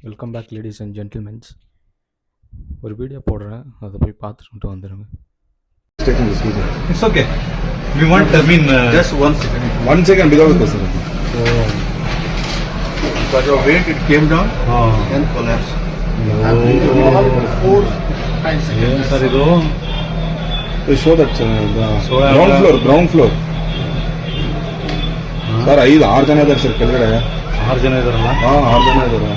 Welcome back ladies and gentlemens. ஒரு video போடுறேன், அதை போய் பார்த்துட்டு வந்துடுங்க. Taking this video. It's okay. We want, Just 1 second. 1 second without the person. Because of weight, it came down and collapsed. ಏನು sir ಇದು? They show that So, ground floor. Sir 5-6 ಜನ ಇದ್ದಾರೆ ಸರ್ ಕೆಳಗಡೆ. 6 ಜನ ಇದಾರಲ್ಲ? 6 ಜನ ಇದ್ದಾರೆ.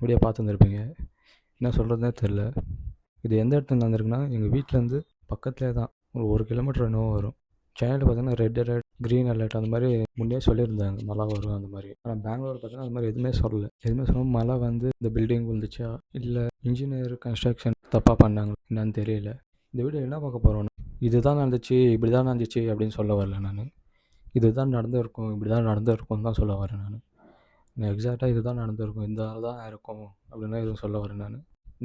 வீடியோ பார்த்துருந்துருப்பீங்க. என்ன சொல்கிறதுனே தெரில. இது எந்த இடத்துல நடந்திருக்குன்னா, எங்கள் வீட்டிலேருந்து பக்கத்துலேயே தான், ஒரு கிலோமீட்டர் என்னவோ வரும். சென்னையில் பார்த்தீங்கன்னா ரெட் அலர்ட், க்ரீன் அலர்ட் அந்த மாதிரி முன்னே சொல்லியிருந்தாங்க மழை வரும் அந்த மாதிரி. ஆனால் பெங்களூர் பார்த்தீங்கன்னா அது மாதிரி எதுவுமே சொல்லலை. எதுவுமே சொல்லாமல் மழை வந்து இந்த பில்டிங் விழுந்துச்சா இல்லை இன்ஜினியர் கன்ஸ்ட்ரக்ஷன் தப்பாக பண்ணாங்க என்னன்னு தெரியல. இந்த வீடியோ என்ன பார்க்க போகிறோன்னா, இதுதான் நடந்துச்சு, இப்படி தான் நடந்துச்சு அப்படின்னு சொல்ல வரல நான். இதுதான் நடந்திருக்கும், இப்படி தான் நடந்திருக்கும்னு தான் சொல்ல வரேன் நான். எக்ஸாக்டாக இதுதான் நடந்திருக்கும், இந்த ஆள் தான் இருக்கும் அப்படின்னா எதுவும் சொல்ல வரேன் நான்.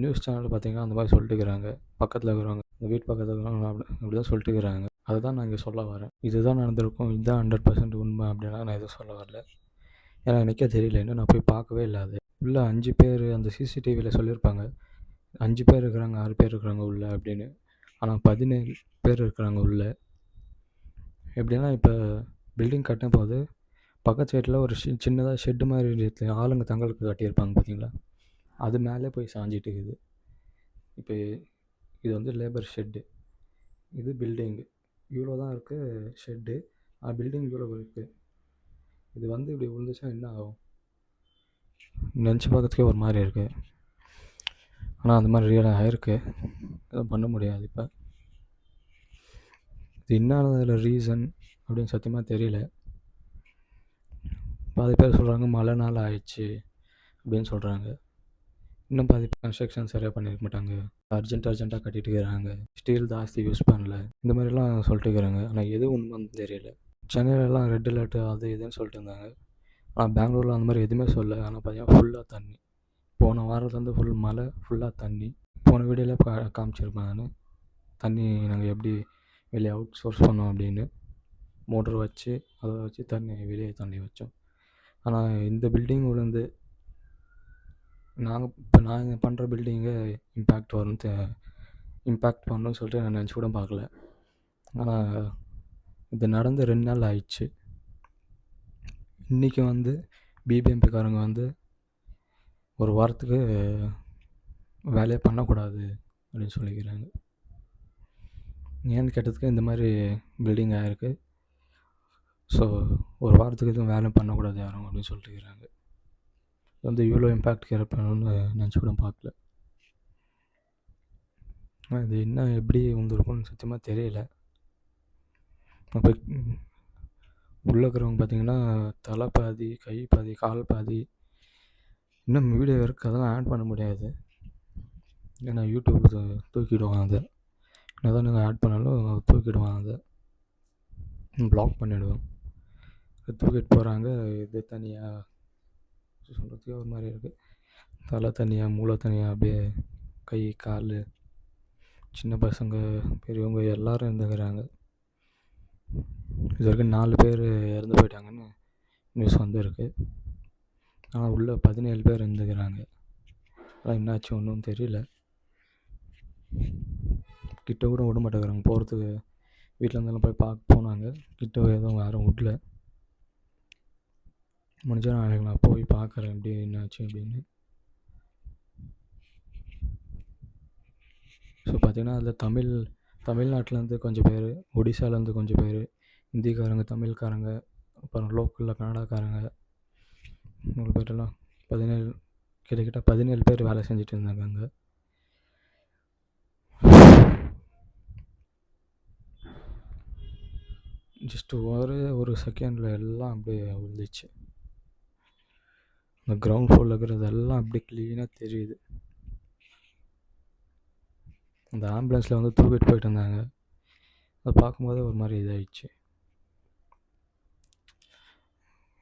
நியூஸ் சேனல் பார்த்தீங்கன்னா அந்த மாதிரி சொல்லிட்டுக்கிறாங்க, பக்கத்தில் இருக்கிறவங்க, இந்த வீட்டு பக்கத்தில் இருக்கிறவங்க அப்படி தான் சொல்லிட்டுக்கிறாங்க. அதுதான் நான் இங்கே சொல்ல வரேன். இதுதான் நடந்திருக்கும், இதுதான் 100% உண்மை அப்படின்னா நான் எதுவும் சொல்ல வரல. ஏன்னா எனக்கே தெரியல, இன்னும் நான் போய் பார்க்கவே இல்லை. அது உள்ளே 5 பேர் அந்த சிசிடிவியில் சொல்லியிருப்பாங்க, 5 பேர் இருக்கிறாங்க, 6 பேர் இருக்கிறாங்க உள்ளே அப்படின்னு. ஆனால் 17 பேர் இருக்கிறாங்க உள்ளே. எப்படின்னா இப்போ பில்டிங் கட்டும் போது பக்கத்து சைடில் ஒரு சின்னதாக ஷெட்டு மாதிரி ஆளுங்க தங்களுக்கு கட்டியிருப்பாங்க பார்த்தீங்களா, அது மேலே போய் சாஞ்சிட்டு இருக்குது. இப்போ இது வந்து லேபர் ஷெட்டு, இது பில்டிங்கு, இவ்வளோ தான் இருக்குது ஷெட்டு, பில்டிங் இவ்வளோ இருக்குது. இது வந்து இப்படி விழுந்துச்சா என்ன ஆகும் நினச்சி பார்க்கறதுக்கே ஒரு மாதிரி இருக்குது. ஆனால் அந்த மாதிரி ரியலாக ஆயிருக்கு, எதுவும் பண்ண முடியாது. இப்போ இது என்ன ரீசன் அப்படின்னு சத்தியமாக தெரியல. பாதி பேர் சொல்கிறாங்க மழைனால ஆயிடுச்சு அப்படின்னு சொல்கிறாங்க. இன்னும் பாதி பேர் கன்ஸ்ட்ரக்ஷன் சரியாக பண்ணியிருக்க மாட்டாங்க, அர்ஜென்ட்டாக கட்டிட்டு இருக்கிறாங்க, ஸ்டீல் ஜாஸ்தி யூஸ் பண்ணல, இந்த மாதிரிலாம் சொல்லிட்டு இருக்கிறாங்க. ஆனால் எது உண்மைன்னு தெரியல. சென்னையிலலாம் ரெட் அலர்ட்டு அது இதுன்னு சொல்லிட்டு இருந்தாங்க. ஆனால் பெங்களூரில் அந்த மாதிரி எதுவுமே சொல்ல. ஆனால் பார்த்தீங்கன்னா ஃபுல்லாக தண்ணி. போன வாரத்துலேருந்து ஃபுல் மழை, ஃபுல்லாக தண்ணி. போன வீடியோவில் காமிச்சிருப்பேன் நான், தண்ணி நாங்கள் எப்படி வெளியே அவுட் சோர்ஸ் பண்ணோம் அப்படின்னு. மோட்ரு வச்சு அதை வச்சு தண்ணி வெளியே தண்ணி வச்சோம். ஆனால் இந்த பில்டிங் விழுந்து நாங்கள் பண்ணுற பில்டிங்கை இம்பேக்ட் பண்ணணும்னு சொல்லிட்டு நான் நினச்சி கூட பார்க்கல. ஆனால் இது நடந்து 2 நாள் ஆயிடுச்சு. இன்றைக்கி வந்து பிபிஎம்பிக்காரங்க வந்து ஒரு வாரத்துக்கு வேலையே பண்ணக்கூடாது அப்படின்னு சொல்லிக்கிறாங்க. ஏன்னு கேட்டதுக்கு இந்த மாதிரி பில்டிங் ஆகிருக்கு, ஸோ ஒரு வாரத்துக்கு எதுவும் வேலை பண்ணக்கூடாது யாரும் அப்படின்னு சொல்லிட்டு இருக்கிறாங்க. வந்து இவ்வளோ இம்பேக்ட் கேர் பண்ணணும்னு நினச்சி கூட பார்க்கல. இது என்ன எப்படி வந்துருக்கும்னு சத்தியமாக தெரியல. அப்போ உள்ளே இருக்கிறவங்க பார்த்தீங்கன்னா தலை பாதி, கை பாதி, கால் பாதி. இன்னும் வீடியோ இருக்குது, அதெல்லாம் ஆட் பண்ண முடியாது. ஏன்னா யூடியூப் தூக்கிடுவாங்க. அதை என்ன தான் நீங்கள் ஆட் பண்ணாலும் தூக்கிடுவாங்க, அதை ப்ளாக் பண்ணிவிடுவோம். தூக்கிட்டு போகிறாங்க. இது தனியாக சொல்கிறதுக்கே ஒரு மாதிரி இருக்குது. தலை தனியாக, மூளை தனியாக, அப்படியே கை கால், சின்ன பசங்க பெரியவங்க எல்லோரும் இருந்துக்கிறாங்க. இது வரைக்கும் 4 பேர் இறந்து போயிட்டாங்கன்னு நியூஸ் வந்துருக்கு. ஆனால் உள்ளே 17 பேர் இருந்துக்கிறாங்க. அதான் என்னாச்சு ஒன்றும் தெரியல. கிட்ட கூட விட மாட்டேங்கிறாங்க போகிறதுக்கு. வீட்டில் இருந்தாலும் போய் போனாங்க, கிட்ட எதுவும் யாரும் விடல. முடிஞ்சால் நாளைக்கு நான் போய் பார்க்குறேன் எப்படி என்னாச்சு அப்படின்னு. ஸோ பார்த்திங்கன்னா அதில் தமிழ்நாட்டிலேருந்து கொஞ்சம் பேர், ஒடிசாலேருந்து கொஞ்சம் பேர், ஹிந்திக்காரங்க, தமிழ்காரங்க, அப்புறம் லோக்கலில் கன்னடாக்காரங்க, 100 பேரெல்லாம் 17 கிட்டத்தட்ட 17 பேர் வேலை செஞ்சுட்டு இருந்தாங்க அங்கே. ஜஸ்ட் ஒரு செகண்டில் எல்லாம் அப்படியே விழுந்துச்சு. இந்த கிரவுண்ட் ஃப்ளோரில் இருக்கிறது எல்லாம் அப்படியே க்ளீனாக தெரியுது. அந்த ஆம்புலன்ஸில் வந்து தூக்கிட்டு போயிட்டு இருந்தாங்க, அதை பார்க்கும்போது ஒரு மாதிரி இதாகிடுச்சு.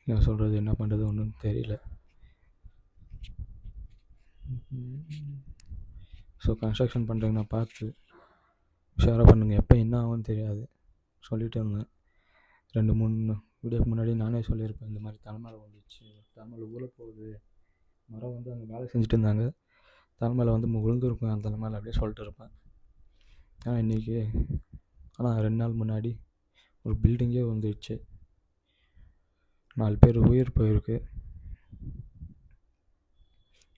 என்ன சொல்கிறது, என்ன பண்ணுறது ஒன்றும் தெரியல. ஸோ கன்ஸ்ட்ரக்ஷன் பண்ணுறீங்கன்னா பார்த்து உஷாராக பண்ணுங்கள், எப்போ என்ன ஆகும்னு தெரியாது. சொல்லிட்டு இருந்தேன் 2-3 வீடியோக்கு முன்னாடி நானே சொல்லியிருப்பேன், இந்த மாதிரி தலைமையில் வந்துச்சு, தலைமையில் ஊழ போகுது மரம் வந்து அங்கே வேலை செஞ்சுட்டு இருந்தாங்க, தலைமையில் வந்து விழுந்துருக்கும் அந்த தலைமையில் அப்படியே சொல்லிட்டு இருப்பேன். ஆனால் இன்றைக்கி 2 நாள் முன்னாடி ஒரு பில்டிங்கே வந்துடுச்சு, 4 பேர் உயிர் போயிருக்கு.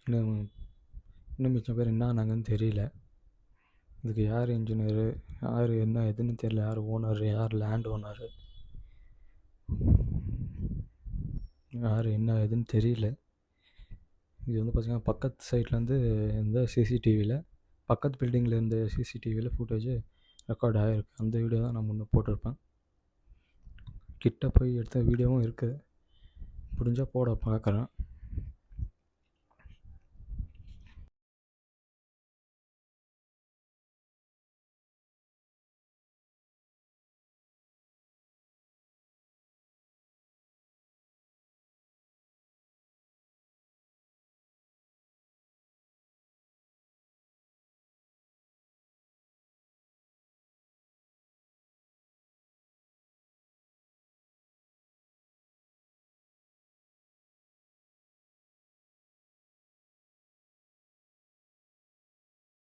இன்னும் மிச்சம் பேர் என்ன ஆனாங்கன்னு தெரியல. இதுக்கு யார் இன்ஜினியரு, யார் என்ன எதுன்னு தெரியல, யார் ஓனரு, யார் லேண்ட் ஓனரு, யார் என்ன எதுன்னு தெரியல. இது வந்து பார்த்திங்கன்னா பக்கத்து சைட்லேருந்து இந்த சிசிடிவியில், பக்கத்து பில்டிங்கில் இருந்த சிசிடிவியில் ஃபுட்டேஜு ரெக்கார்ட் ஆகிருக்கு. அந்த வீடியோ தான் நான் முன்னே போட்டிருப்பேன். கிட்ட போய் எடுத்த வீடியோவும் இருக்குது, முடிஞ்சால் போட பார்க்குறேன்.